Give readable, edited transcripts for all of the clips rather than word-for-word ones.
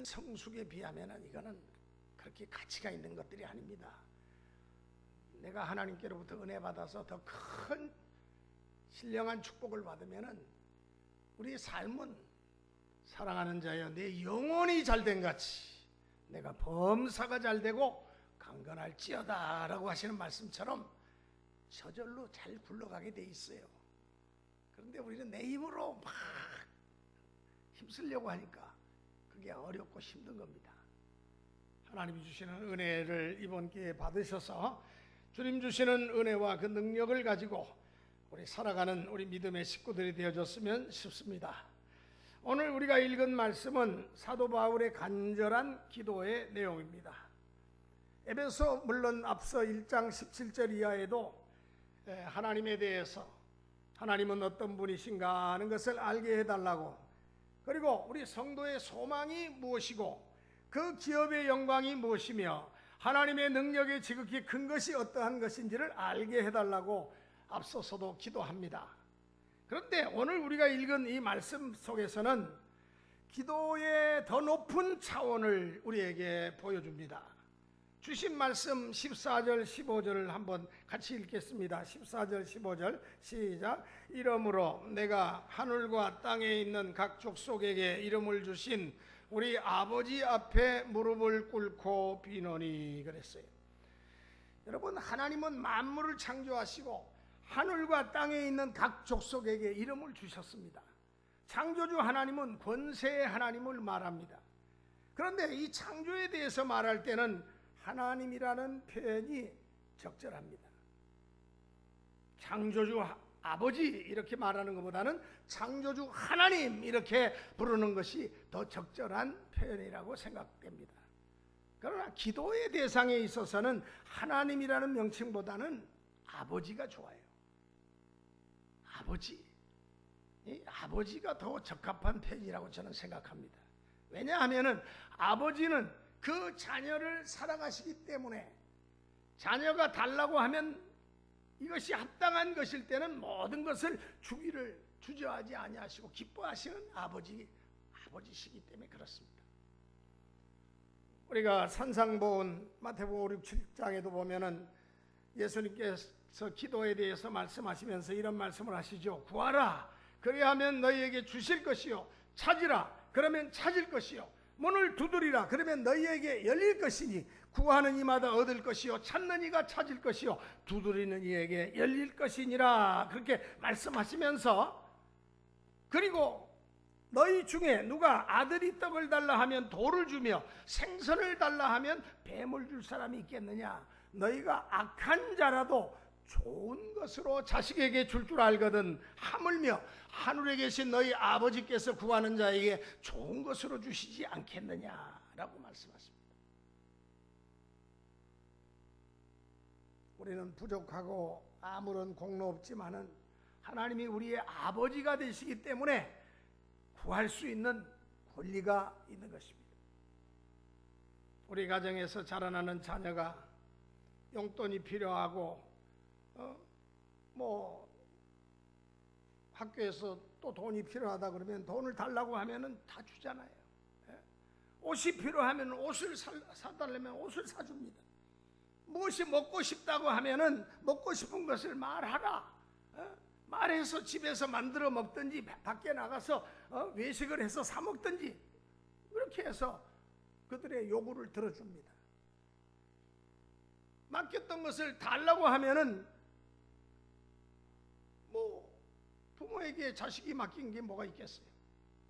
성숙에 비하면 이거는 그렇게 가치가 있는 것들이 아닙니다. 내가 하나님께로부터 은혜 받아서 더 큰 신령한 축복을 받으면은 우리 삶은 사랑하는 자여 내 영혼이 잘된 같이 내가 범사가 잘되고 강건할지어다 라고 하시는 말씀처럼 저절로 잘 굴러가게 돼 있어요. 그런데 우리는 내 힘으로 막 힘쓰려고 하니까 그게 어렵고 힘든 겁니다. 하나님이 주시는 은혜를 이번 기회에 받으셔서 주님 주시는 은혜와 그 능력을 가지고 우리 살아가는 우리 믿음의 식구들이 되어줬으면 싶습니다. 오늘 우리가 읽은 말씀은 사도 바울의 간절한 기도의 내용입니다. 에베소 물론 앞서 1장 17절 이하에도 하나님에 대해서 하나님은 어떤 분이신가 하는 것을 알게 해달라고, 그리고 우리 성도의 소망이 무엇이고 그 기업의 영광이 무엇이며 하나님의 능력이 지극히 큰 것이 어떠한 것인지를 알게 해달라고 앞서서도 기도합니다. 그런데 오늘 우리가 읽은 이 말씀 속에서는 기도의 더 높은 차원을 우리에게 보여줍니다. 주신 말씀 14절 15절을 한번 같이 읽겠습니다. 14절 15절 시작. 이러므로 내가 하늘과 땅에 있는 각 족속에게 이름을 주신 우리 아버지 앞에 무릎을 꿇고 비노니 그랬어요. 여러분, 하나님은 만물을 창조하시고 하늘과 땅에 있는 각 족속에게 이름을 주셨습니다. 창조주 하나님은 권세의 하나님을 말합니다. 그런데 이 창조에 대해서 말할 때는 하나님이라는 표현이 적절합니다. 창조주 아버지 이렇게 말하는 것보다는 창조주 하나님 이렇게 부르는 것이 더 적절한 표현이라고 생각됩니다. 그러나 기도의 대상에 있어서는 하나님이라는 명칭보다는 아버지가 좋아요. 아버지가 더 적합한 표현이라고 저는 생각합니다. 왜냐하면 아버지는 그 자녀를 사랑하시기 때문에 자녀가 달라고 하면 이것이 합당한 것일 때는 모든 것을 주기를 주저하지 아니하시고 기뻐하시는 아버지시기 때문에 그렇습니다. 우리가 산상보훈 마태복음 5, 6, 7장에도 보면은 예수님께서 기도에 대해서 말씀하시면서 이런 말씀을 하시죠. 구하라 그리하면 너희에게 주실 것이요, 찾으라 그러면 찾을 것이요, 문을 두드리라 그러면 너희에게 열릴 것이니 구하는 이마다 얻을 것이요, 찾는 이가 찾을 것이요, 두드리는 이에게 열릴 것이니라 그렇게 말씀하시면서, 그리고 너희 중에 누가 아들이 떡을 달라 하면 돌을 주며 생선을 달라 하면 뱀을 줄 사람이 있겠느냐. 너희가 악한 자라도 좋은 것으로 자식에게 줄 줄 알거든 하물며 하늘에 계신 너희 아버지께서 구하는 자에게 좋은 것으로 주시지 않겠느냐라고 말씀하십니다. 우리는 부족하고 아무런 공로 없지만은 하나님이 우리의 아버지가 되시기 때문에 구할 수 있는 권리가 있는 것입니다. 우리 가정에서 자라나는 자녀가 용돈이 필요하고 학교에서 또 돈이 필요하다 그러면 돈을 달라고 하면은 다 주잖아요. 옷이 필요하면 옷을 사달라면 옷을 사줍니다. 무엇이 먹고 싶다고 하면은 먹고 싶은 것을 말하라. 말해서 집에서 만들어 먹든지 밖에 나가서 외식을 해서 사 먹든지 그렇게 해서 그들의 요구를 들어줍니다. 맡겼던 것을 달라고 하면은 부모에게 자식이 맡긴 게 뭐가 있겠어요?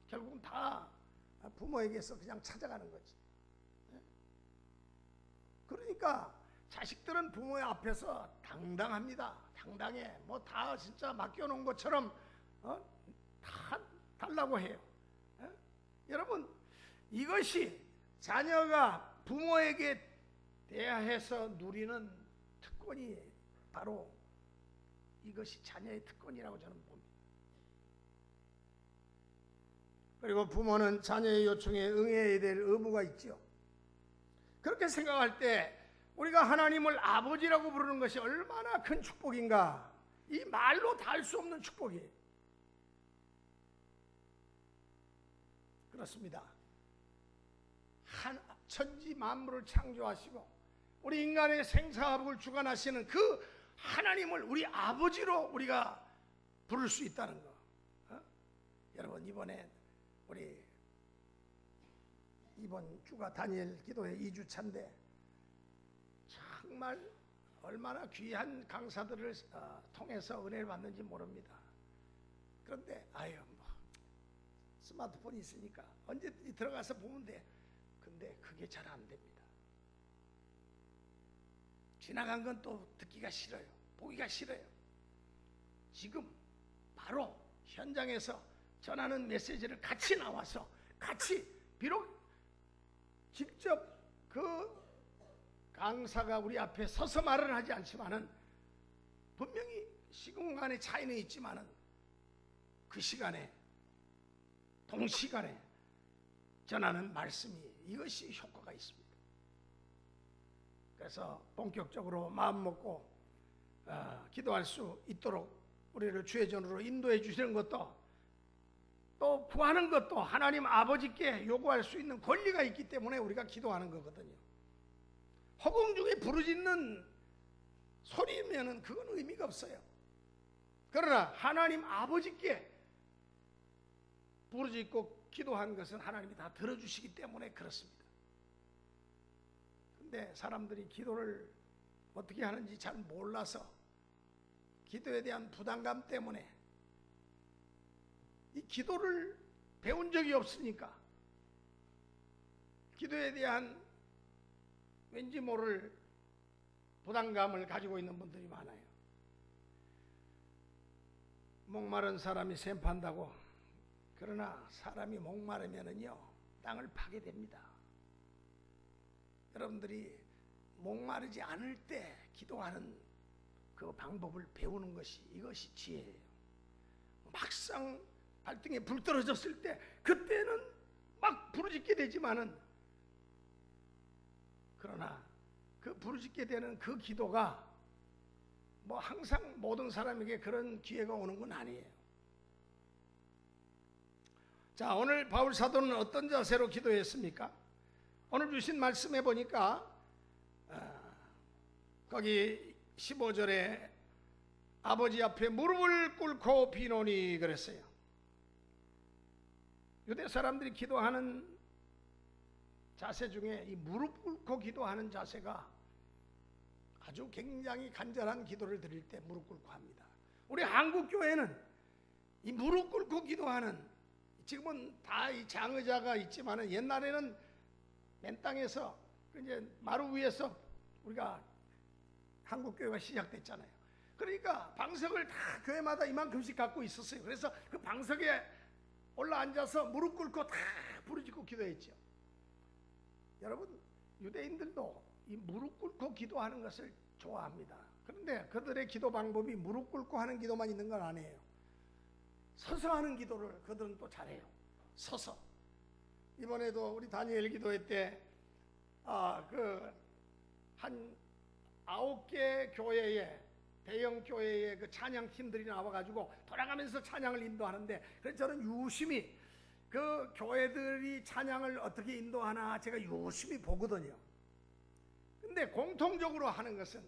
결국은 다 부모에게서 그냥 찾아가는 거지. 그러니까 자식들은 부모의 앞에서 당당합니다. 당당해. 다 진짜 맡겨놓은 것처럼 다 달라고 해요. 여러분, 이것이 자녀가 부모에게 대하해서 누리는 특권이 바로 이것이 자녀의 특권이라고 저는 봅니다. 그리고 부모는 자녀의 요청에 응해야 될 의무가 있죠. 그렇게 생각할 때 우리가 하나님을 아버지라고 부르는 것이 얼마나 큰 축복인가. 이 말로 다 할 수 없는 축복이에요. 그렇습니다. 천지 만물을 창조하시고 우리 인간의 생사화복을 주관하시는 그 하나님을 우리 아버지로 우리가 부를 수 있다는 거. 여러분, 이번에 우리 이번 주가 다니엘 기도의 2주차인데 정말 얼마나 귀한 강사들을 통해서 은혜를 받는지 모릅니다. 그런데 스마트폰이 있으니까 언제든지 들어가서 보면 돼. 근데 그게 잘 안 됩니다. 지나간 건 또 듣기가 싫어요. 보기가 싫어요. 지금 바로 현장에서 전하는 메시지를 같이 나와서 같이, 비록 직접 그 강사가 우리 앞에 서서 말을 하지 않지만은 분명히 시공간의 차이는 있지만은 그 시간에 동시간에 전하는 말씀이 이것이 효과가 있습니다. 그래서 본격적으로 마음 먹고 기도할 수 있도록 우리를 주의 전으로 인도해 주시는 것도, 또 구하는 것도 하나님 아버지께 요구할 수 있는 권리가 있기 때문에 우리가 기도하는 거거든요. 허공 중에 부르짖는 소리면은 그건 의미가 없어요. 그러나 하나님 아버지께 부르짖고 기도한 것은 하나님이 다 들어주시기 때문에 그렇습니다. 근데 사람들이 기도를 어떻게 하는지 잘 몰라서, 기도에 대한 부담감 때문에, 이 기도를 배운 적이 없으니까 기도에 대한 왠지 모를 부담감을 가지고 있는 분들이 많아요. 목마른 사람이 샘 판다고. 그러나 사람이 목마르면은요, 땅을 파게 됩니다. 여러분들이 목마르지 않을 때 기도하는 그 방법을 배우는 것이, 이것이 지혜예요. 막상 발등에 불 떨어졌을 때 그때는 막 부르짖게 되지만은, 그러나 그 부르짖게 되는 그 기도가 뭐 항상 모든 사람에게 그런 기회가 오는 건 아니에요. 자, 오늘 바울 사도는 어떤 자세로 기도했습니까? 오늘 주신 말씀에 보니까 거기 15절에 아버지 앞에 무릎을 꿇고 비노니 그랬어요. 유대 사람들이 기도하는 자세 중에 이 무릎 꿇고 기도하는 자세가 아주 굉장히 간절한 기도를 드릴 때 무릎 꿇고 합니다. 우리 한국 교회는 이 무릎 꿇고 기도하는, 지금은 다 이 장의자가 있지만은 옛날에는 맨 땅에서 이제 마루 위에서 우리가 한국 교회가 시작됐잖아요. 그러니까 방석을 다 교회마다 이만큼씩 갖고 있었어요. 그래서 그 방석에 올라 앉아서 무릎 꿇고 다 부르짖고 기도했죠. 여러분, 유대인들도 이 무릎 꿇고 기도하는 것을 좋아합니다. 그런데 그들의 기도 방법이 무릎 꿇고 하는 기도만 있는 건 아니에요. 서서 하는 기도를 그들은 또 잘해요. 서서. 이번에도 우리 다니엘 기도회 때 한 9개 교회에, 대형 교회의 그 찬양 팀들이 나와가지고 돌아가면서 찬양을 인도하는데, 그래서 저는 유심히 그 교회들이 찬양을 어떻게 인도하나 제가 유심히 보거든요. 근데 공통적으로 하는 것은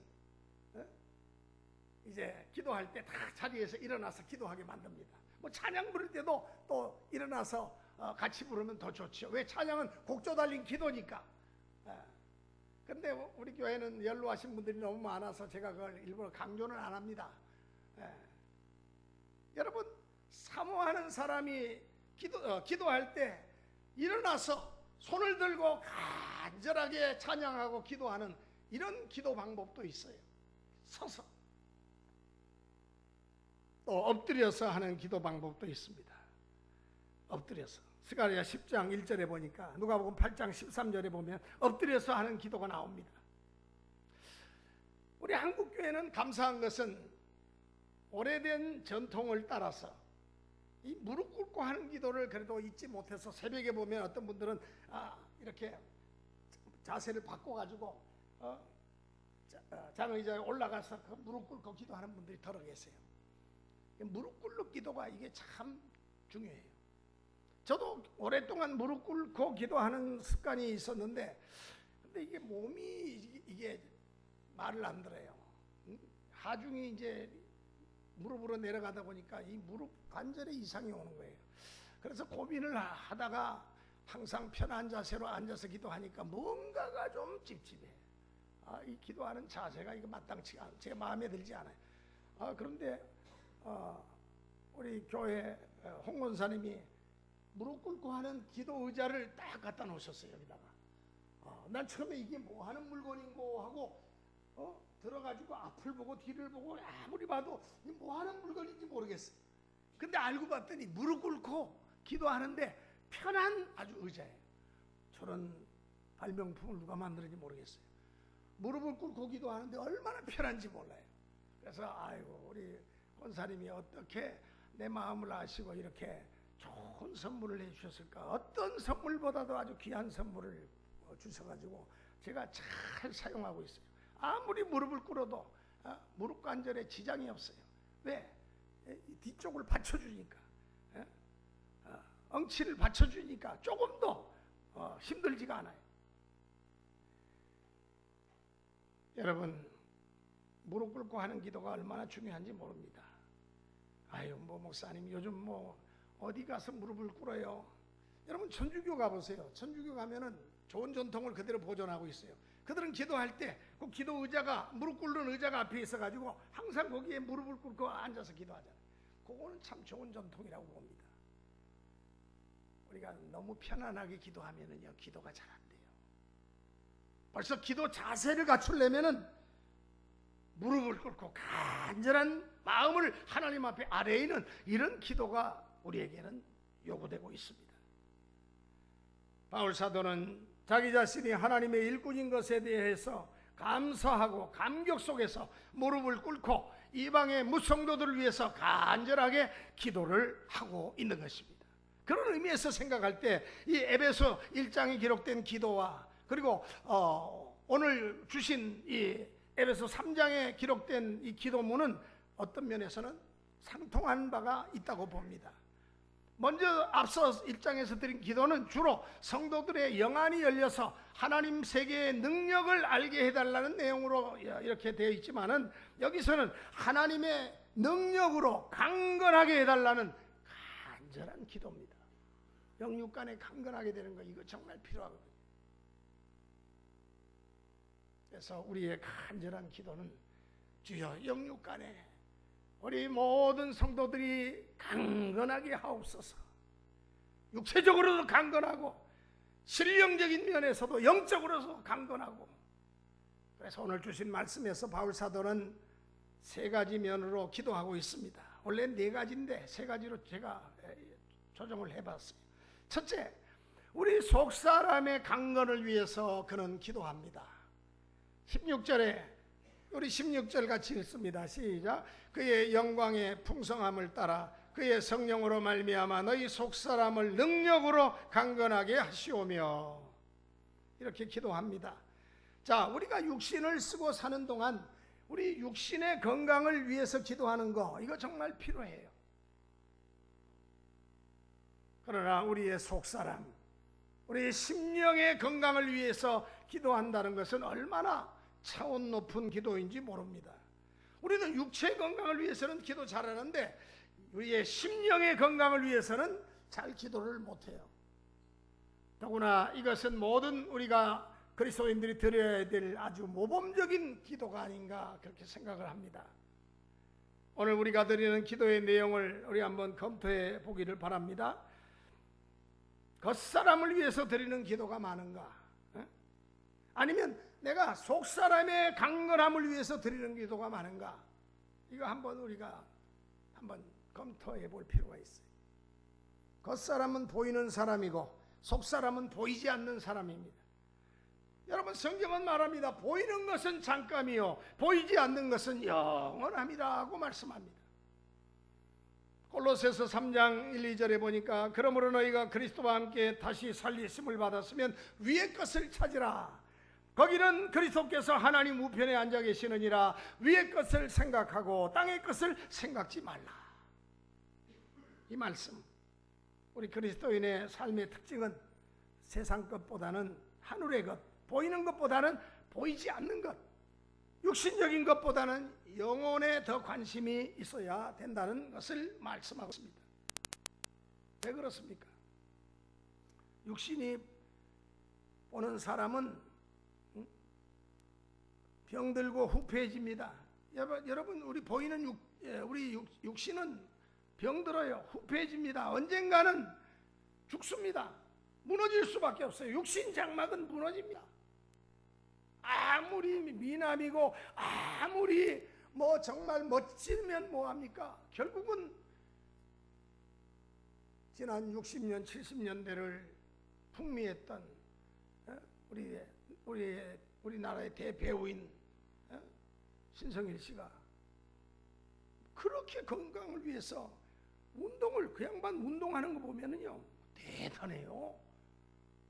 이제 기도할 때 다 자리에서 일어나서 기도하게 만듭니다. 뭐 찬양 부를 때도 또 일어나서 같이 부르면 더 좋죠. 왜? 찬양은 곡조 달린 기도니까. 근데 우리 교회는 연로하신 분들이 너무 많아서 제가 그걸 일부러 강조는 안 합니다. 여러분, 사모하는 사람이 기도할 때 일어나서 손을 들고 간절하게 찬양하고 기도하는 이런 기도 방법도 있어요. 서서. 또 엎드려서 하는 기도 방법도 있습니다. 엎드려서. 스가랴 10장 1절에 보니까, 누가복음 8장 13절에 보면 엎드려서 하는 기도가 나옵니다. 우리 한국 교회는 감사한 것은 오래된 전통을 따라서 이 무릎 꿇고 하는 기도를 그래도 잊지 못해서, 새벽에 보면 어떤 분들은 이렇게 자세를 바꿔가지고 장의자에 올라가서 그 무릎 꿇고 기도하는 분들이 더러 계세요. 무릎 꿇는 기도가 이게 참 중요해요. 저도 오랫동안 무릎 꿇고 기도하는 습관이 있었는데, 근데 이게 몸이 이게 말을 안 들어요. 하중이 이제 무릎으로 내려가다 보니까 이 무릎 관절에 이상이 오는 거예요. 그래서 고민을 하다가 항상 편한 자세로 앉아서 기도하니까 뭔가가 좀 찝찝해. 이 기도하는 자세가 이거 마땅치가 않아요. 제 마음에 들지 않아요. 그런데 우리 교회 홍 권사님이 무릎 꿇고 하는 기도 의자를 딱 갖다 놓으셨어요. 여기다가. 난 처음에 이게 뭐 하는 물건인고 하고 들어가지고 앞을 보고 뒤를 보고 아무리 봐도 이게 뭐 하는 물건인지 모르겠어요. 근데 알고 봤더니 무릎 꿇고 기도하는데 편한 아주 의자예요. 저런 발명품을 누가 만들었는지 모르겠어요. 무릎을 꿇고 기도하는데 얼마나 편한지 몰라요. 그래서 아이고 우리 권사님이 어떻게 내 마음을 아시고 이렇게 좋은 선물을 해주셨을까. 어떤 선물보다도 아주 귀한 선물을 주셔가지고 제가 잘 사용하고 있어요. 아무리 무릎을 꿇어도 무릎 관절에 지장이 없어요. 왜? 뒤쪽을 받쳐주니까, 엉치를 받쳐주니까 조금 더 힘들지가 않아요. 여러분, 무릎 꿇고 하는 기도가 얼마나 중요한지 모릅니다. 아유, 목사님 요즘 어디 가서 무릎을 꿇어요. 여러분 천주교 가보세요. 천주교 가면은 좋은 전통을 그대로 보존하고 있어요. 그들은 기도할 때 그 기도 의자가, 무릎 꿇는 의자가 앞에 있어가지고 항상 거기에 무릎을 꿇고 앉아서 기도하잖아요. 그거는 참 좋은 전통이라고 봅니다. 우리가 너무 편안하게 기도하면은요, 기도가 잘 안 돼요. 벌써 기도 자세를 갖추려면은 무릎을 꿇고 간절한 마음을 하나님 앞에 아래에 있는 이런 기도가 우리에게는 요구되고 있습니다. 바울 사도는 자기 자신이 하나님의 일꾼인 것에 대해서 감사하고 감격 속에서 무릎을 꿇고 이방의 무성도들을 위해서 간절하게 기도를 하고 있는 것입니다. 그런 의미에서 생각할 때 이 에베소 1장에 기록된 기도와 그리고 오늘 주신 이 에베소 3장에 기록된 이 기도문은 어떤 면에서는 상통한 바가 있다고 봅니다. 먼저 앞서 1장에서 드린 기도는 주로 성도들의 영안이 열려서 하나님 세계의 능력을 알게 해달라는 내용으로 이렇게 되어 있지만은, 여기서는 하나님의 능력으로 강건하게 해달라는 간절한 기도입니다. 영육 간에 강건하게 되는 거, 이거 정말 필요하거든요. 그래서 우리의 간절한 기도는 주여 영육 간에 우리 모든 성도들이 강건하게 하옵소서. 육체적으로도 강건하고 신령적인 면에서도 영적으로도 강건하고. 그래서 오늘 주신 말씀에서 바울 사도는 세 가지 면으로 기도하고 있습니다. 원래 네 가지인데 세 가지로 제가 조정을 해봤어요. 첫째, 우리 속사람의 강건을 위해서 그는 기도합니다. 16절에 우리 16절 같이 읽습니다. 시작. 그의 영광의 풍성함을 따라 그의 성령으로 말미암아 너희 속사람을 능력으로 강건하게 하시오며, 이렇게 기도합니다. 자, 우리가 육신을 쓰고 사는 동안 우리 육신의 건강을 위해서 기도하는 거, 이거 정말 필요해요. 그러나 우리의 속사람, 우리의 심령의 건강을 위해서 기도한다는 것은 얼마나 차원 높은 기도인지 모릅니다. 우리는 육체 건강을 위해서는 기도 잘하는데 우리의 심령의 건강을 위해서는 잘 기도를 못해요. 더구나 이것은 모든 우리가 그리스도인들이 드려야 될 아주 모범적인 기도가 아닌가 그렇게 생각을 합니다. 오늘 우리가 드리는 기도의 내용을 우리 한번 검토해 보기를 바랍니다. 겉사람을 위해서 드리는 기도가 많은가? 아니면 내가 속사람의 강건함을 위해서 드리는 기도가 많은가? 이거 한번 우리가 한번 검토해 볼 필요가 있어요. 겉사람은 보이는 사람이고 속사람은 보이지 않는 사람입니다. 여러분, 성경은 말합니다. 보이는 것은 잠깐이요 보이지 않는 것은 영원함이라고 말씀합니다. 골로새서 3장 1, 2절에 보니까 그러므로 너희가 그리스도와 함께 다시 살리심을 받았으면 위의 것을 찾으라. 거기는 그리스도께서 하나님 우편에 앉아 계시느니라. 위의 것을 생각하고 땅의 것을 생각지 말라. 이 말씀, 우리 그리스도인의 삶의 특징은 세상 것보다는 하늘의 것, 보이는 것보다는 보이지 않는 것, 육신적인 것보다는 영혼에 더 관심이 있어야 된다는 것을 말씀하고 있습니다. 왜 그렇습니까? 육신이 보는 사람은 병들고 후패해집니다. 여러분, 우리 보이는 우리 육신은 병들어요. 후패해집니다. 언젠가는 죽습니다. 무너질 수밖에 없어요. 육신 장막은 무너집니다. 아무리 미남이고 아무리 정말 멋지면 뭐합니까? 결국은 지난 60년, 70년대를 풍미했던 우리나라의 대배우인 신성일 씨가 그렇게 건강을 위해서 운동을, 그 양반 운동하는 거 보면은요 대단해요.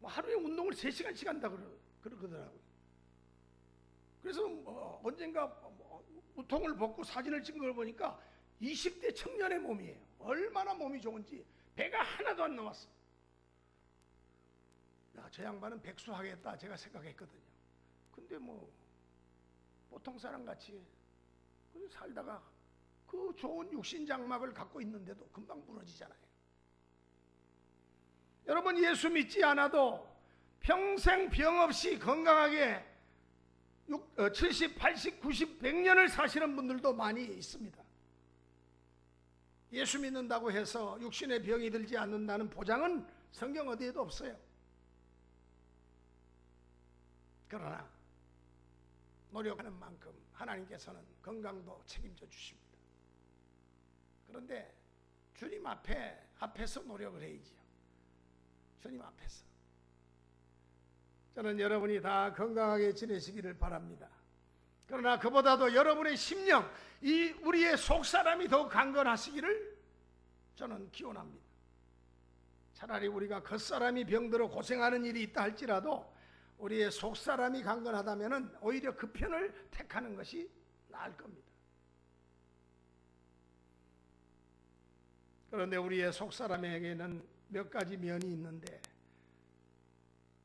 하루에 운동을 3시간씩 한다 그러더라고요. 그래서 언젠가 우통을 벗고 사진을 찍은 걸 보니까 20대 청년의 몸이에요. 얼마나 몸이 좋은지. 배가 하나도 안 나왔어. 저 양반은 백수하겠다 제가 생각했거든요. 근데 보통 사람 같이 살다가 그 좋은 육신 장막을 갖고 있는데도 금방 무너지잖아요. 여러분, 예수 믿지 않아도 평생 병 없이 건강하게 70, 80, 90, 100년을 사시는 분들도 많이 있습니다. 예수 믿는다고 해서 육신에 병이 들지 않는다는 보장은 성경 어디에도 없어요. 그러나 노력하는 만큼 하나님께서는 건강도 책임져 주십니다. 그런데 주님 앞에서 노력을 해야지요. 주님 앞에서. 저는 여러분이 다 건강하게 지내시기를 바랍니다. 그러나 그보다도 여러분의 심령, 우리의 속사람이 더 강건하시기를 저는 기원합니다. 차라리 우리가 겉사람이 병들어 고생하는 일이 있다 할지라도 우리의 속사람이 강건하다면 오히려 그 편을 택하는 것이 나을 겁니다. 그런데 우리의 속사람에게는 몇 가지 면이 있는데,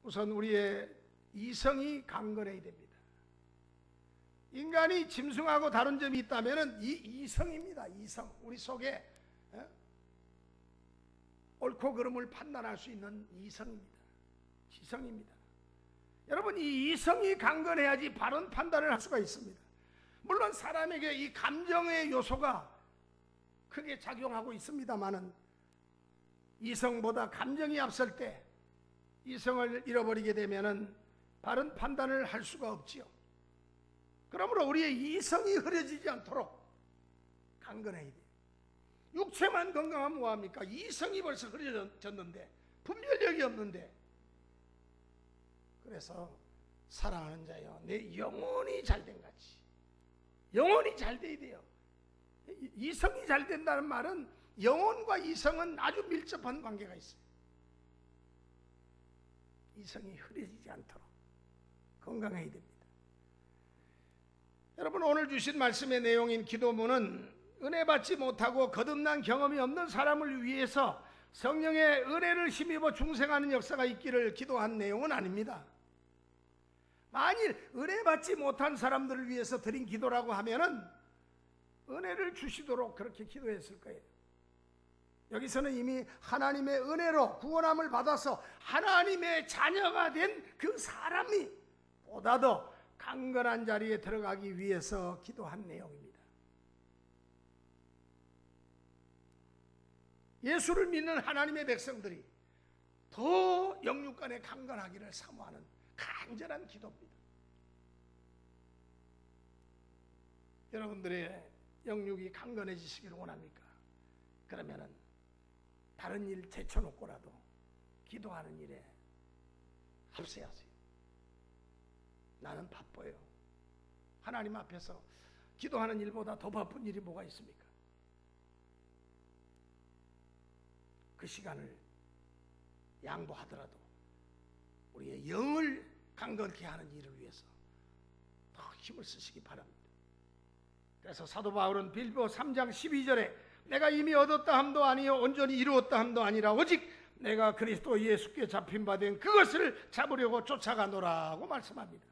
우선 우리의 이성이 강건해야 됩니다. 인간이 짐승하고 다른 점이 있다면 이 이성입니다. 이성. 우리 속에 옳고 그름을 판단할 수 있는 이성입니다. 지성입니다. 여러분, 이 이성이 강건해야지 바른 판단을 할 수가 있습니다. 물론 사람에게 이 감정의 요소가 크게 작용하고 있습니다만은 이성보다 감정이 앞설 때 이성을 잃어버리게 되면은 바른 판단을 할 수가 없지요. 그러므로 우리의 이성이 흐려지지 않도록 강건해야 돼요. 육체만 건강하면 뭐합니까? 이성이 벌써 흐려졌는데, 분별력이 없는데. 그래서 사랑하는 자여, 내 영혼이 잘된 같이, 영혼이 잘 돼야 돼요. 이성이 잘 된다는 말은 영혼과 이성은 아주 밀접한 관계가 있어요. 이성이 흐려지지 않도록 건강해야 됩니다. 여러분, 오늘 주신 말씀의 내용인 기도문은 은혜 받지 못하고 거듭난 경험이 없는 사람을 위해서 성령의 은혜를 힘입어 중생하는 역사가 있기를 기도한 내용은 아닙니다. 만일 은혜 받지 못한 사람들을 위해서 드린 기도라고 하면은 은혜를 주시도록 그렇게 기도했을 거예요. 여기서는 이미 하나님의 은혜로 구원함을 받아서 하나님의 자녀가 된 그 사람이 보다 더 강건한 자리에 들어가기 위해서 기도한 내용입니다. 예수를 믿는 하나님의 백성들이 더 영육간에 강건하기를 사모하는 간절한 기도입니다. 여러분들의 영육이 강건해지시기를 원합니까? 그러면은 다른 일 제쳐놓고라도 기도하는 일에 합세하세요. 나는 바빠요. 하나님 앞에서 기도하는 일보다 더 바쁜 일이 뭐가 있습니까? 그 시간을 양보하더라도 우리의 영을 강건케 하는 일을 위해서 더 힘을 쓰시기 바랍니다. 그래서 사도 바울은 빌보 3장 12절에 내가 이미 얻었다 함도 아니요 온전히 이루었다 함도 아니라 오직 내가 그리스도 예수께 잡힌 바 된 그것을 잡으려고 쫓아가노라고 말씀합니다.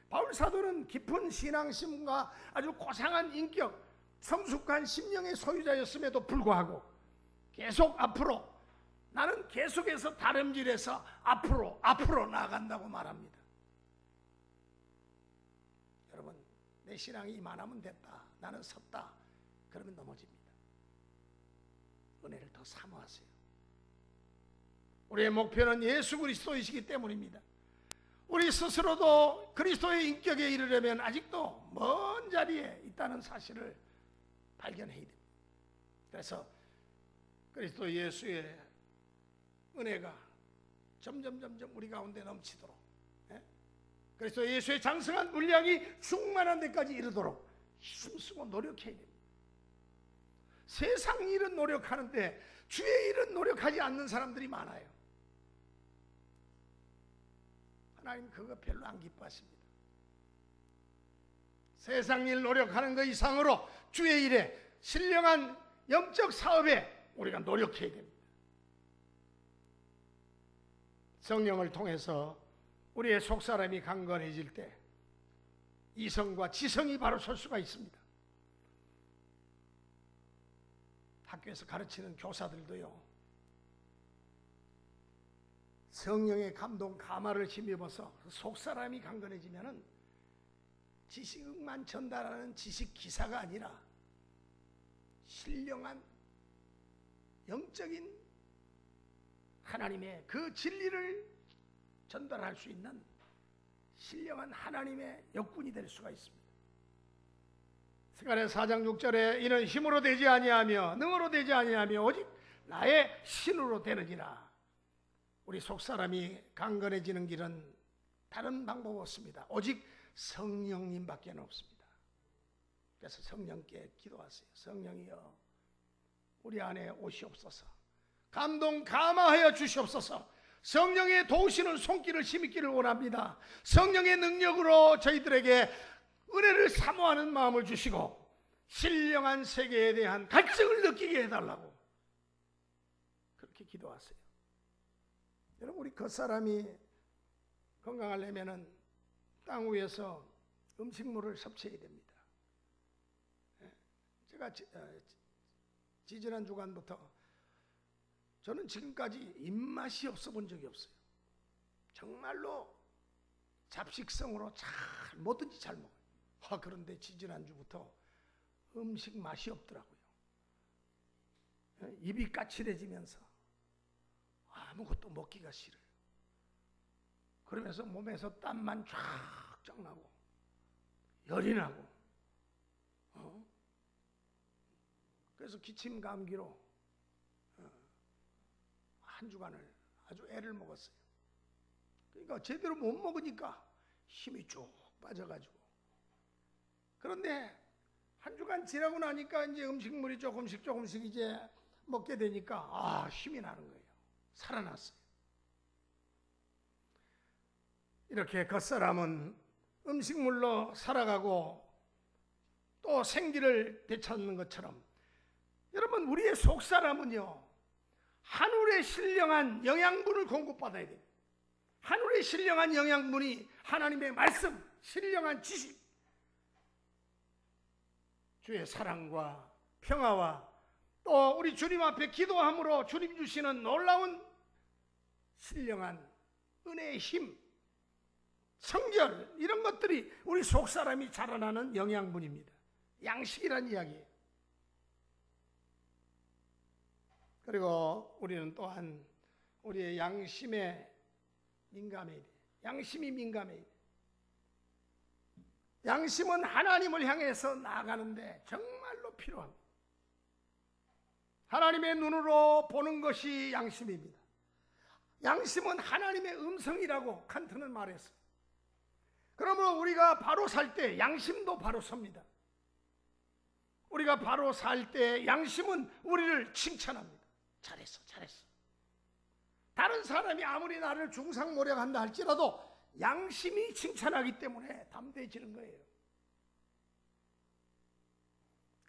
바울 사도는 깊은 신앙심과 아주 고상한 인격, 성숙한 심령의 소유자였음에도 불구하고 계속 앞으로, 나는 계속해서 다름질해서 앞으로 나아간다고 말합니다. 여러분, 내 신앙이 이만하면 됐다, 나는 섰다, 그러면 넘어집니다. 은혜를 더 사모하세요. 우리의 목표는 예수 그리스도이시기 때문입니다. 우리 스스로도 그리스도의 인격에 이르려면 아직도 먼 자리에 있다는 사실을 발견해야 됩니다. 그래서 그리스도 예수의 은혜가 점점 우리 가운데 넘치도록, 그리스도 예수의 장성한 분량이 충만한 데까지 이르도록 힘쓰고 노력해야 됩니다. 세상 일은 노력하는데 주의 일은 노력하지 않는 사람들이 많아요. 하나님 그거 별로 안 기뻐하십니다. 세상 일 노력하는 것 이상으로 주의 일에, 신령한 영적 사업에 우리가 노력해야 됩니다. 성령을 통해서 우리의 속사람이 강건해질 때 이성과 지성이 바로 설 수가 있습니다. 학교에서 가르치는 교사들도요, 성령의 감동, 감화를 힘입어서 속사람이 강건해지면은 지식만 전달하는 지식 기사가 아니라 신령한 영적인 하나님의 그 진리를 전달할 수 있는 신령한 하나님의 역군이 될 수가 있습니다. 스가랴 4장 6절에 이는 힘으로 되지 아니하며 능으로 되지 아니하며 오직 나의 신으로 되느니라. 우리 속사람이 강건해지는 길은 다른 방법 없습니다. 오직 성령님밖에 없습니다. 그래서 성령께 기도하세요. 성령이여, 우리 안에 오시옵소서. 감동 감화하여 주시옵소서. 성령의 도우시는 손길을 힘있기를 원합니다. 성령의 능력으로 저희들에게 은혜를 사모하는 마음을 주시고 신령한 세계에 대한 갈증을 느끼게 해달라고 그렇게 기도하세요. 여러분, 우리 겉사람이 건강하려면 땅 위에서 음식물을 섭취해야 됩니다. 제가 지지난 주간부터 저는 지금까지 입맛이 없어 본 적이 없어요. 정말로 잡식성으로 뭐든지 잘 먹어요. 그런데 지지난 주부터 음식 맛이 없더라고요. 입이 까칠해지면서 아무것도 먹기가 싫어요. 그러면서 몸에서 땀만 쫙쫙 나고 열이 나고, 그래서 기침 감기로 한 주간을 아주 애를 먹었어요. 그러니까 제대로 못 먹으니까 힘이 쭉 빠져가지고, 그런데 한 주간 지나고 나니까 이제 음식물이 조금씩 이제 먹게 되니까 힘이 나는 거예요. 살아났어요. 이렇게 겉사람은 음식물로 살아가고 또 생기를 되찾는 것처럼, 여러분, 우리의 속사람은요, 하늘의 신령한 영양분을 공급받아야 돼요. 하늘의 신령한 영양분이 하나님의 말씀, 신령한 지식, 주의 사랑과 평화와 또 우리 주님 앞에 기도함으로 주님 주시는 놀라운 신령한 은혜의 힘, 성결, 이런 것들이 우리 속사람이 자라나는 영양분입니다. 양식이란 이야기예요. 그리고 우리는 또한 우리의 양심에 민감해야 돼요. 양심이 민감해야 돼요. 양심은 하나님을 향해서 나아가는데 정말로 필요합니다. 하나님의 눈으로 보는 것이 양심입니다. 양심은 하나님의 음성이라고 칸트는 말했어요. 그러므로 우리가 바로 살 때 양심도 바로 섭니다. 우리가 바로 살 때 양심은 우리를 칭찬합니다. 잘했어. 다른 사람이 아무리 나를 중상모략한다 할지라도 양심이 칭찬하기 때문에 담대해지는 거예요.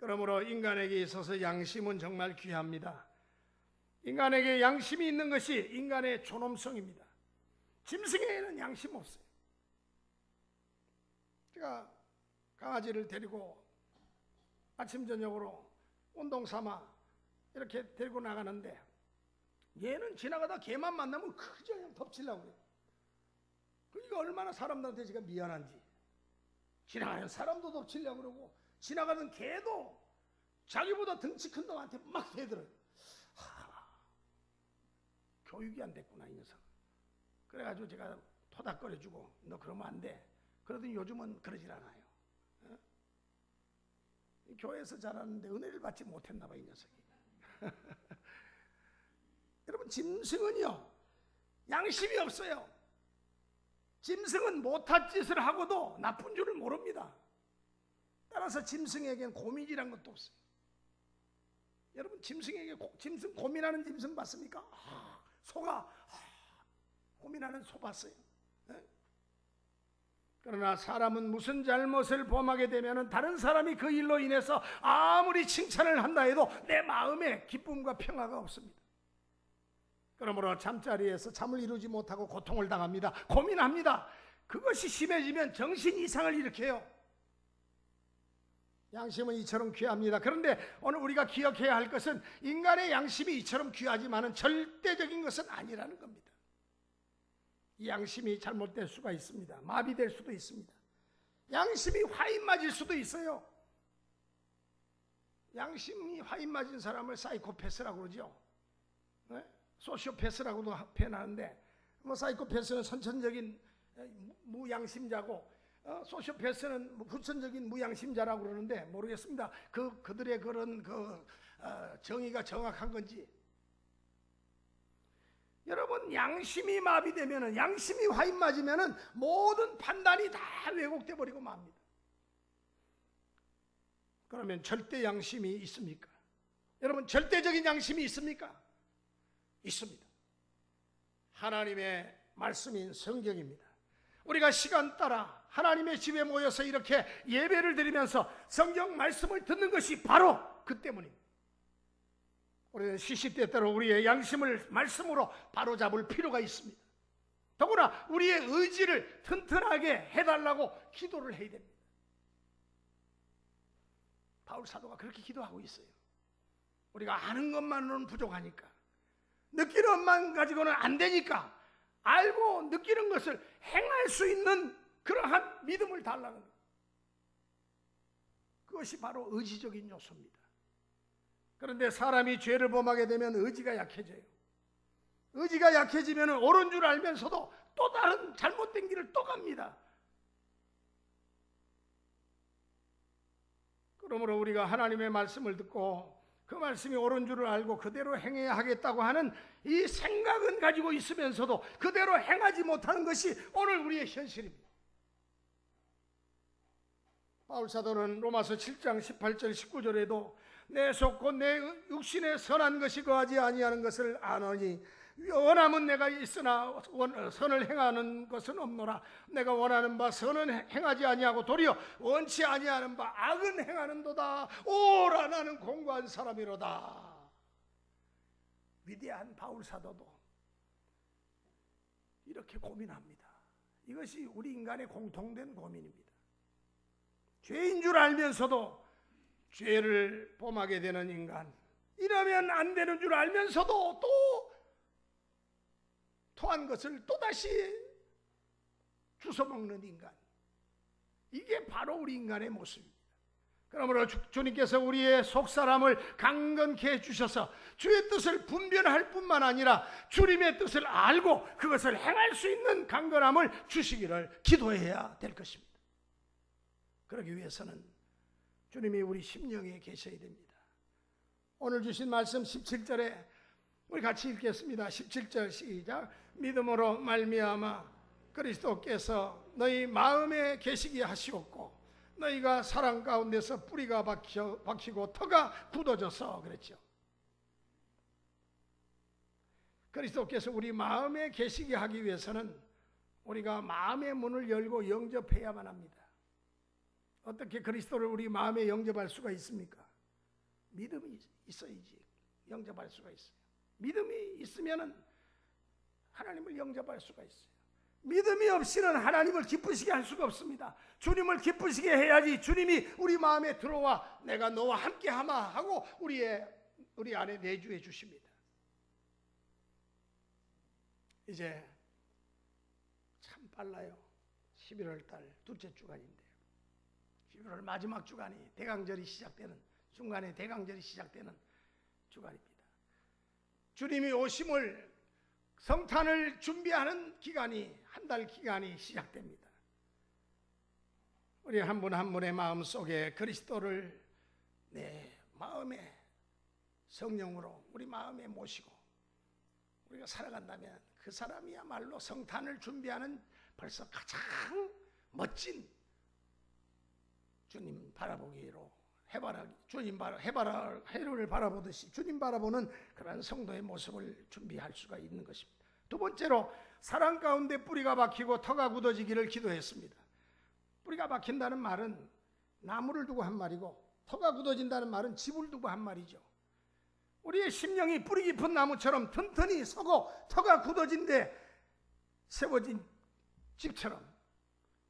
그러므로 인간에게 있어서 양심은 정말 귀합니다. 인간에게 양심이 있는 것이 인간의 존엄성입니다. 짐승에게는 양심 없어요. 제가 강아지를 데리고 아침 저녁으로 운동 삼아 이렇게 데리고 나가는데 얘는 지나가다 개만 만나면 그저 그냥 덮치려고 그래요. 그러니까 얼마나 사람들한테 제가 미안한지. 지나가는 사람도 덮치려고 그러고 지나가는 개도 자기보다 덩치 큰 놈한테 막 대들어요. 교육이 안 됐구나 이 녀석. 그래가지고 제가 토닥거려주고 너 그러면 안 돼. 그러더니 요즘은 그러질 않아요. 어? 교회에서 자랐는데 은혜를 받지 못했나 봐 이 녀석이. 여러분 짐승은요 양심이 없어요. 짐승은 못할 짓을 하고도 나쁜 줄을 모릅니다. 따라서 짐승에게는 고민이란 것도 없어요. 여러분 짐승에게 짐승 고민하는 짐승 봤습니까? 소가 고민하는 소 봤어요. 네? 그러나 사람은 무슨 잘못을 범하게 되면 다른 사람이 그 일로 인해서 아무리 칭찬을 한다 해도 내 마음에 기쁨과 평화가 없습니다. 그러므로 잠자리에서 잠을 이루지 못하고 고통을 당합니다. 고민합니다. 그것이 심해지면 정신 이상을 일으켜요. 양심은 이처럼 귀합니다. 그런데 오늘 우리가 기억해야 할 것은 인간의 양심이 이처럼 귀하지만은 절대적인 것은 아니라는 겁니다. 이 양심이 잘못될 수가 있습니다. 마비될 수도 있습니다. 양심이 화인 맞을 수도 있어요. 양심이 화인 맞은 사람을 사이코패스라고 그러죠. 네? 소시오패스라고도 표현하는데 뭐 사이코패스는 선천적인 무양심자고 소시오패스는 후천적인 무양심자라고 그러는데 모르겠습니다. 그들의 그런 정의가 정확한 건지. 여러분 양심이 마비되면은 양심이 화인 맞으면은 모든 판단이 다 왜곡돼 버리고 맙니다. 그러면 절대 양심이 있습니까? 여러분 절대적인 양심이 있습니까? 있습니다. 하나님의 말씀인 성경입니다. 우리가 시간 따라 하나님의 집에 모여서 이렇게 예배를 드리면서 성경 말씀을 듣는 것이 바로 그 때문입니다. 우리는 시시때때로 우리의 양심을 말씀으로 바로잡을 필요가 있습니다. 더구나 우리의 의지를 튼튼하게 해달라고 기도를 해야 됩니다. 바울 사도가 그렇게 기도하고 있어요. 우리가 아는 것만으로는 부족하니까, 느끼는 것만 가지고는 안 되니까 알고 느끼는 것을 행할 수 있는 그러한 믿음을 달라는 것. 그것이 바로 의지적인 요소입니다. 그런데 사람이 죄를 범하게 되면 의지가 약해져요. 의지가 약해지면 옳은 줄 알면서도 또 다른 잘못된 길을 또 갑니다. 그러므로 우리가 하나님의 말씀을 듣고 그 말씀이 옳은 줄을 알고 그대로 행해야 하겠다고 하는 이 생각은 가지고 있으면서도 그대로 행하지 못하는 것이 오늘 우리의 현실입니다. 바울 사도는 로마서 7장 18절 19절에도 내 속 곧 내 육신에 선한 것이 거하지 아니하는 것을 아노니 원함은 내가 있으나 선을 행하는 것은 없노라. 내가 원하는 바 선은 행하지 아니하고 도리어 원치 아니하는 바 악은 행하는도다. 오라 나는 공고한 사람이로다. 위대한 바울 사도도 이렇게 고민합니다. 이것이 우리 인간의 공통된 고민입니다. 죄인 줄 알면서도 죄를 범하게 되는 인간, 이러면 안 되는 줄 알면서도 또 토한 것을 또다시 주워먹는 인간, 이게 바로 우리 인간의 모습입니다. 그러므로 주님께서 우리의 속사람을 강건케 해주셔서 주의 뜻을 분별할 뿐만 아니라 주님의 뜻을 알고 그것을 행할 수 있는 강건함을 주시기를 기도해야 될 것입니다. 그러기 위해서는 주님이 우리 심령에 계셔야 됩니다. 오늘 주신 말씀 17절에 우리 같이 읽겠습니다. 17절 시작. 믿음으로 말미암아 그리스도께서 너희 마음에 계시게 하시옵고 너희가 사랑 가운데서 뿌리가 박히고 터가 굳어져서 그랬죠. 그리스도께서 우리 마음에 계시게 하기 위해서는 우리가 마음의 문을 열고 영접해야만 합니다. 어떻게 그리스도를 우리 마음에 영접할 수가 있습니까? 믿음이 있어야지 영접할 수가 있어요. 믿음이 있으면은 하나님을 영접할 수가 있어요. 믿음이 없이는 하나님을 기쁘시게 할 수가 없습니다. 주님을 기쁘시게 해야지 주님이 우리 마음에 들어와 내가 너와 함께하마 하고 우리 안에 내주해 주십니다. 이제 참 빨라요. 11월 달 둘째 주간인데요. 11월 마지막 주간이 대강절이 시작되는 중간에 대강절이 시작되는 주간입니다. 주님이 오심을 성탄을 준비하는 기간이 한 달 기간이 시작됩니다. 우리 한 분 한 분의 마음 속에 그리스도를 내 마음에 성령으로 우리 마음에 모시고 우리가 살아간다면 그 사람이야말로 성탄을 준비하는 벌써 가장 멋진 주님 바라보기로 해를 바라보듯이 주님 바라보는 그런 성도의 모습을 준비할 수가 있는 것입니다. 두 번째로 사랑 가운데 뿌리가 박히고 터가 굳어지기를 기도했습니다. 뿌리가 박힌다는 말은 나무를 두고 한 말이고 터가 굳어진다는 말은 집을 두고 한 말이죠. 우리의 심령이 뿌리 깊은 나무처럼 튼튼히 서고 터가 굳어진 데 세워진 집처럼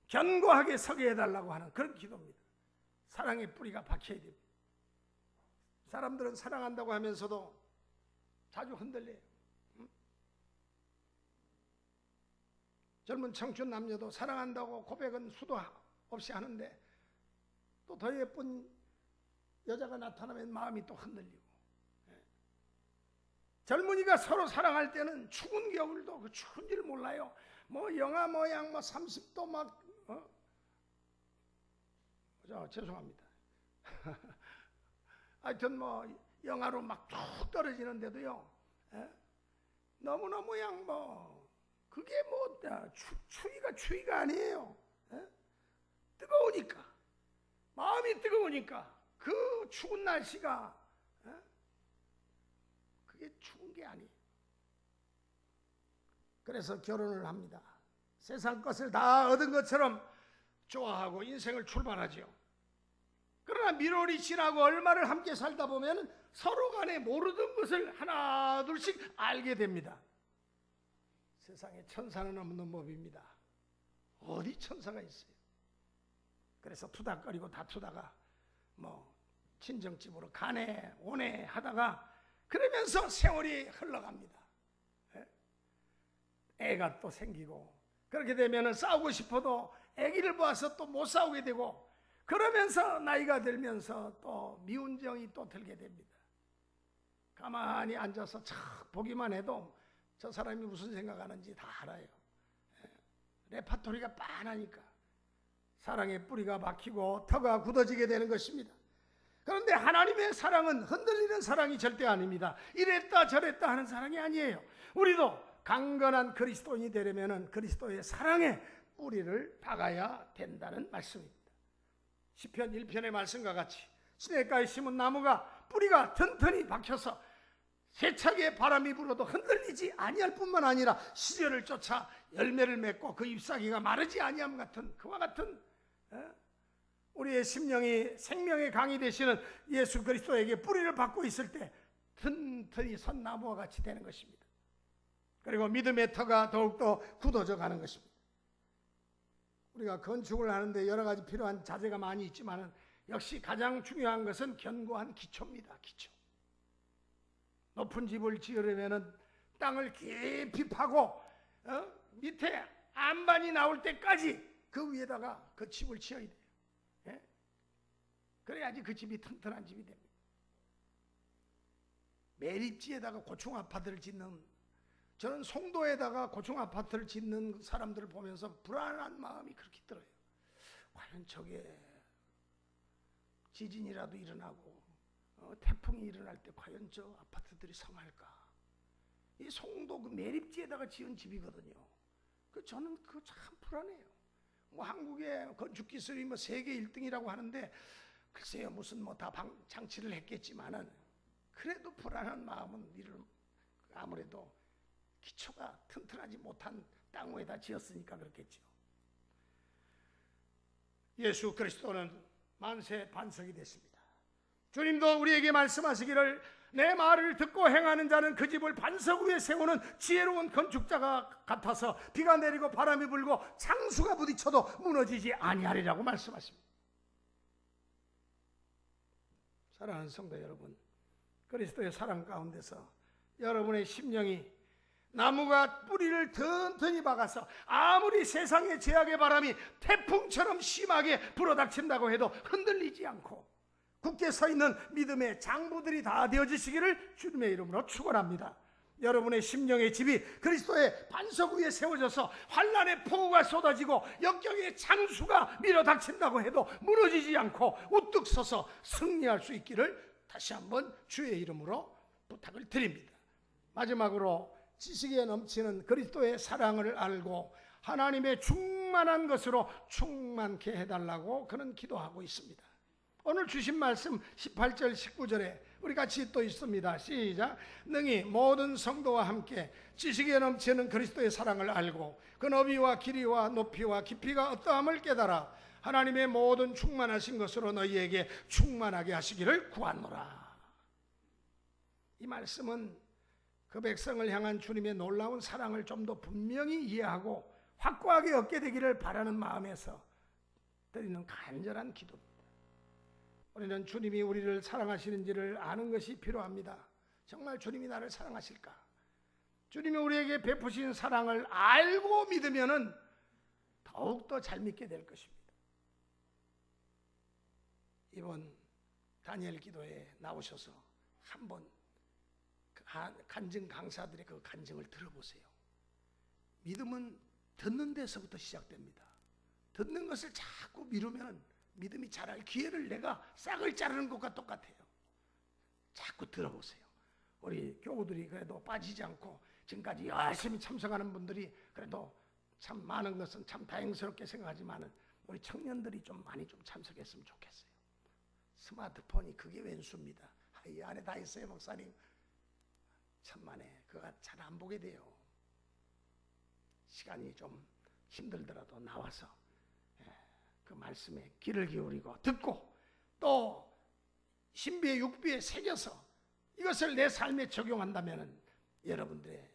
견고하게 서게 해달라고 하는 그런 기도입니다. 사랑의 뿌리가 박혀야 됩니다. 사람들은 사랑한다고 하면서도 자주 흔들려요. 젊은 청춘 남녀도 사랑한다고 고백은 수도 없이 하는데 또 더 예쁜 여자가 나타나면 마음이 또 흔들리고, 젊은이가 서로 사랑할 때는 추운 겨울도 그 추운 줄 몰라요. 뭐 영하 모양 뭐 30도 막 죄송합니다. 하여튼 뭐 영하로 막 툭 떨어지는데도요, 너무너무 그냥 뭐 그게 뭐 추위가 아니에요. 뜨거우니까, 마음이 뜨거우니까 그 추운 날씨가 그게 추운 게 아니에요. 그래서 결혼을 합니다. 세상 것을 다 얻은 것처럼 좋아하고 인생을 출발하죠. 그러나 밀월이 지나고 얼마를 함께 살다 보면 서로 간에 모르던 것을 하나 둘씩 알게 됩니다. 세상에 천사는 없는 법입니다. 어디 천사가 있어요? 그래서 투닥거리고 다투다가 뭐 친정집으로 가네 오네 하다가 그러면서 세월이 흘러갑니다. 애가 또 생기고, 그렇게 되면 싸우고 싶어도 애기를 봐서 또 못 싸우게 되고, 그러면서 나이가 들면서 또 미운 정이 또 들게 됩니다. 가만히 앉아서 척 보기만 해도 저 사람이 무슨 생각하는지 다 알아요. 레파토리가 빤하니까 사랑의 뿌리가 박히고 터가 굳어지게 되는 것입니다. 그런데 하나님의 사랑은 흔들리는 사랑이 절대 아닙니다. 이랬다 저랬다 하는 사랑이 아니에요. 우리도 강건한 그리스도인이 되려면 그리스도의 사랑에 뿌리를 박아야 된다는 말씀입니다. 시편 1편의 말씀과 같이 시냇가에 심은 나무가 뿌리가 튼튼히 박혀서 세차게 바람이 불어도 흔들리지 아니할 뿐만 아니라 시절을 쫓아 열매를 맺고 그 잎사귀가 마르지 아니함 같은 그와 같은 우리의 심령이 생명의 강이 되시는 예수 그리스도에게 뿌리를 박고 있을 때 튼튼히 선 나무와 같이 되는 것입니다. 그리고 믿음의 터가 더욱더 굳어져 가는 것입니다. 우리가 건축을 하는데 여러 가지 필요한 자재가 많이 있지만 역시 가장 중요한 것은 견고한 기초입니다. 기초. 높은 집을 지으려면 땅을 깊이 파고 밑에 안반이 나올 때까지 그 위에다가 그 집을 지어야 돼요. 그래야지 그 집이 튼튼한 집이 됩니다. 매립지에다가 고층 아파트를 짓는, 저는 송도에다가 고층 아파트를 짓는 사람들을 보면서 불안한 마음이 그렇게 들어요. 과연 저게 지진이라도 일어나고 태풍이 일어날 때 과연 저 아파트들이 성할까? 이 송도 그 매립지에다가 지은 집이거든요. 저는 그거 참 불안해요. 뭐 한국의 건축 기술이 뭐 세계 1등이라고 하는데 글쎄요, 무슨 뭐 다 장치를 했겠지만은 그래도 불안한 마음은 아무래도 기초가 튼튼하지 못한 땅 위에다 지었으니까 그렇겠죠. 예수 그리스도는 만세 반석이 됐습니다. 주님도 우리에게 말씀하시기를 내 말을 듣고 행하는 자는 그 집을 반석 위에 세우는 지혜로운 건축자가 같아서 비가 내리고 바람이 불고 창수가 부딪혀도 무너지지 아니하리라고 말씀하십니다. 사랑하는 성도 여러분, 그리스도의 사랑 가운데서 여러분의 심령이 나무가 뿌리를 튼튼히 박아서 아무리 세상의 제약의 바람이 태풍처럼 심하게 불어닥친다고 해도 흔들리지 않고 굳게 서 있는 믿음의 장부들이 다 되어지시기를 주님의 이름으로 축원합니다. 여러분의 심령의 집이 그리스도의 반석 위에 세워져서 환난의 폭우가 쏟아지고 역경의 창수가 밀어닥친다고 해도 무너지지 않고 우뚝 서서 승리할 수 있기를 다시 한번 주의 이름으로 부탁을 드립니다. 마지막으로 지식에 넘치는 그리스도의 사랑을 알고 하나님의 충만한 것으로 충만케 해달라고 그는 기도하고 있습니다. 오늘 주신 말씀 18절 19절에 우리 같이 또 있습니다. 시작. 능히 모든 성도와 함께 지식에 넘치는 그리스도의 사랑을 알고 그 너비와 길이와 높이와 깊이가 어떠함을 깨달아 하나님의 모든 충만하신 것으로 너희에게 충만하게 하시기를 구하노라. 이 말씀은 그 백성을 향한 주님의 놀라운 사랑을 좀 더 분명히 이해하고 확고하게 얻게 되기를 바라는 마음에서 드리는 간절한 기도입니다. 우리는 주님이 우리를 사랑하시는지를 아는 것이 필요합니다. 정말 주님이 나를 사랑하실까? 주님이 우리에게 베푸신 사랑을 알고 믿으면은 더욱더 잘 믿게 될 것입니다. 이번 다니엘 기도에 나오셔서 한번 간증 강사들의 그 간증을 들어보세요. 믿음은 듣는 데서부터 시작됩니다. 듣는 것을 자꾸 미루면 믿음이 자랄 기회를 내가 싹을 자르는 것과 똑같아요. 자꾸 들어보세요. 우리 교우들이 그래도 빠지지 않고 지금까지 열심히 참석하는 분들이 그래도 참 많은 것은 참 다행스럽게 생각하지만 우리 청년들이 좀 많이 좀 참석했으면 좋겠어요. 스마트폰이 그게 웬수입니다. 이 안에 다 있어요, 목사님. 천만에 그가 잘 안 보게 돼요. 시간이 좀 힘들더라도 나와서 그 말씀에 귀를 기울이고 듣고 또 신비의 육비에 새겨서 이것을 내 삶에 적용한다면 여러분들의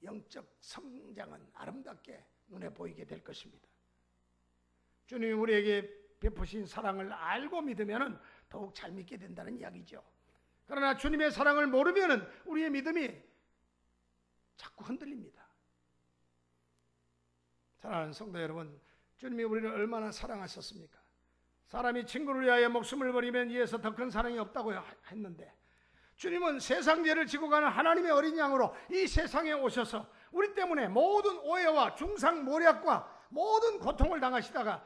영적 성장은 아름답게 눈에 보이게 될 것입니다. 주님이 우리에게 베푸신 사랑을 알고 믿으면 더욱 잘 믿게 된다는 이야기죠. 그러나 주님의 사랑을 모르면 우리의 믿음이 자꾸 흔들립니다. 사랑하는 성도 여러분, 주님이 우리를 얼마나 사랑하셨습니까? 사람이 친구를 위하여 목숨을 버리면 이에서 더 큰 사랑이 없다고 했는데 주님은 세상 죄를 지고 가는 하나님의 어린 양으로 이 세상에 오셔서 우리 때문에 모든 오해와 중상모략과 모든 고통을 당하시다가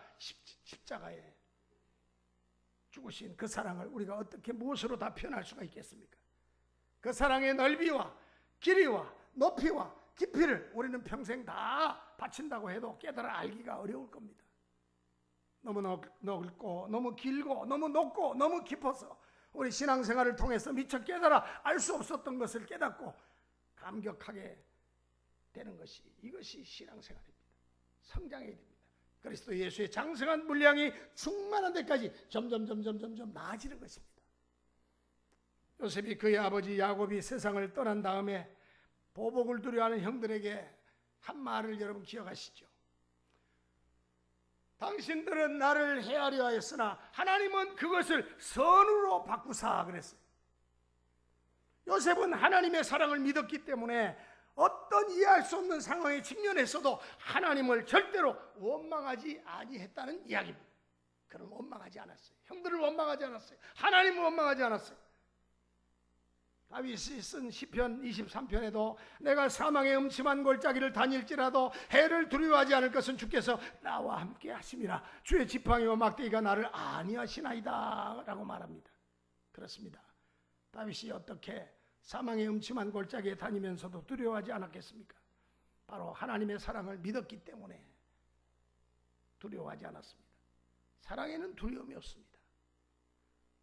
십자가에 죽으신 그 사랑을 우리가 어떻게 무엇으로 다 표현할 수가 있겠습니까? 그 사랑의 넓이와 길이와 높이와 깊이를 우리는 평생 다 바친다고 해도 깨달아 알기가 어려울 겁니다. 너무 넓고 너무 길고 너무 높고 너무 깊어서 우리 신앙생활을 통해서 미처 깨달아 알 수 없었던 것을 깨닫고 감격하게 되는 것이 이것이 신앙생활입니다. 성장해야 됩니다. 그리스도 예수의 장성한 분량이 충만한 데까지 점점 나아지는 것입니다. 요셉이 그의 아버지 야곱이 세상을 떠난 다음에 보복을 두려워하는 형들에게 한 말을 여러분 기억하시죠? 당신들은 나를 해하려 하였으나 하나님은 그것을 선으로 바꾸사 그랬어요. 요셉은 하나님의 사랑을 믿었기 때문에 어떤 이해할 수 없는 상황에 직면했어도 하나님을 절대로 원망하지 아니했다는 이야기입니다. 그는 원망하지 않았어요. 형들을 원망하지 않았어요. 하나님을 원망하지 않았어요. 다윗이 쓴 시편 23편에도 내가 사망의 음침한 골짜기를 다닐지라도 해를 두려워하지 않을 것은 주께서 나와 함께 하심이라 주의 지팡이와 막대기가 나를 안위하시나이다 라고 말합니다. 그렇습니다. 다윗이 어떻게 사망의 음침한 골짜기에 다니면서도 두려워하지 않았겠습니까? 바로 하나님의 사랑을 믿었기 때문에 두려워하지 않았습니다. 사랑에는 두려움이 없습니다.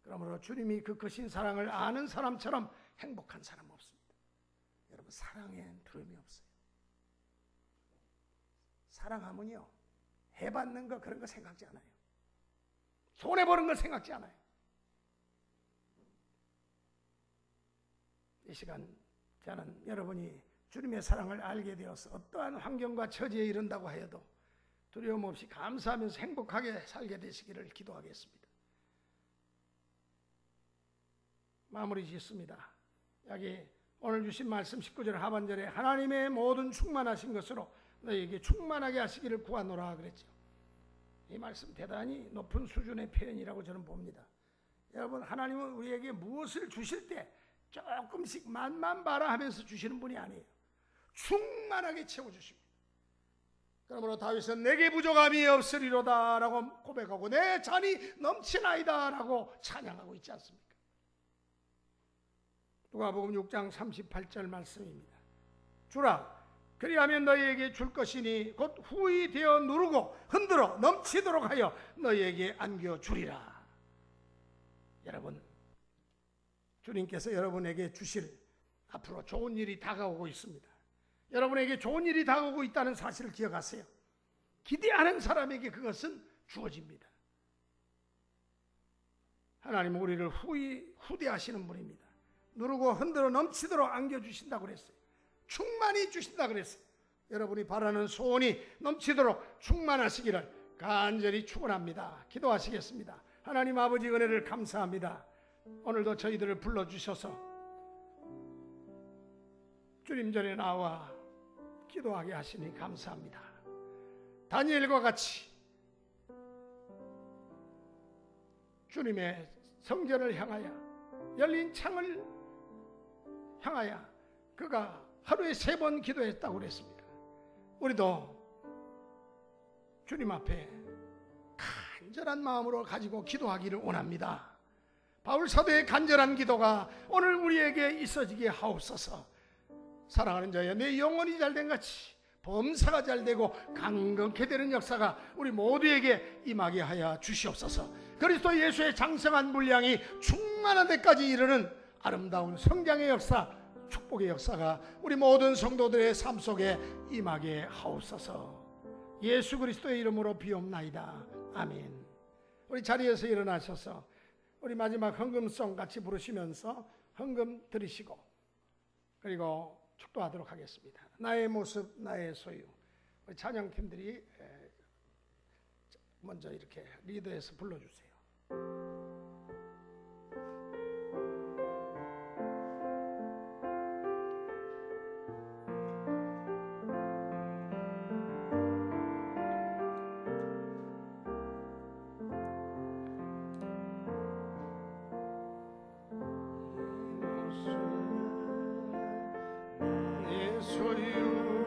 그러므로 주님이 그 크신 사랑을 아는 사람처럼 행복한 사람 없습니다. 여러분, 사랑엔 두려움이 없어요. 사랑하면요, 해받는 거 그런 거 생각지 않아요. 손해보는 거 생각지 않아요. 이 시간 저는 여러분이 주님의 사랑을 알게 되어서 어떠한 환경과 처지에 이른다고 하여도 두려움 없이 감사하면서 행복하게 살게 되시기를 기도하겠습니다. 마무리 짓습니다. 여기 오늘 주신 말씀 19절 하반절에 하나님의 모든 충만하신 것으로 너희에게 충만하게 하시기를 구하노라 그랬죠. 이 말씀 대단히 높은 수준의 표현이라고 저는 봅니다. 여러분, 하나님은 우리에게 무엇을 주실 때 조금씩 맛만 봐라 하면서 주시는 분이 아니에요. 충만하게 채워주십니다. 그러므로 다윗은 내게 부족함이 없으리로다 라고 고백하고 내 잔이 넘치나이다 라고 찬양하고 있지 않습니까? 누가복음 6장 38절 말씀입니다. 주라, 그리하면 너희에게 줄 것이니 곧 후히 되어 누르고 흔들어 넘치도록 하여 너희에게 안겨주리라. 여러분, 주님께서 여러분에게 주실 앞으로 좋은 일이 다가오고 있습니다. 여러분에게 좋은 일이 다가오고 있다는 사실을 기억하세요. 기대하는 사람에게 그것은 주어집니다. 하나님은 우리를 후대하시는 분입니다. 누르고 흔들어 넘치도록 안겨주신다고 그랬어요. 충만히 주신다고 그랬어요. 여러분이 바라는 소원이 넘치도록 충만하시기를 간절히 축원합니다. 기도하시겠습니다. 하나님 아버지 은혜를 감사합니다. 오늘도 저희들을 불러주셔서 주님 전에 나와 기도하게 하시니 감사합니다. 다니엘과 같이 주님의 성전을 향하여 열린 창을 향하여 그가 하루에 3번 기도했다고 그랬습니다. 우리도 주님 앞에 간절한 마음으로 가지고 기도하기를 원합니다. 바울 사도의 간절한 기도가 오늘 우리에게 있어지게 하옵소서. 사랑하는 자여, 내 영혼이 잘된 같이 범사가 잘되고 강건케 되는 역사가 우리 모두에게 임하게 하여 주시옵소서. 그리스도 예수의 장성한 분량이 충만한 데까지 이르는 아름다운 성장의 역사, 축복의 역사가 우리 모든 성도들의 삶 속에 임하게 하옵소서. 예수 그리스도의 이름으로 비옵나이다. 아멘. 우리 자리에서 일어나셔서 우리 마지막 헌금송 같이 부르시면서 헌금 드리시고 그리고 축도하도록 하겠습니다. 나의 모습 나의 소유. 우리 찬양팀들이 먼저 이렇게 리더에서 불러주세요. 소유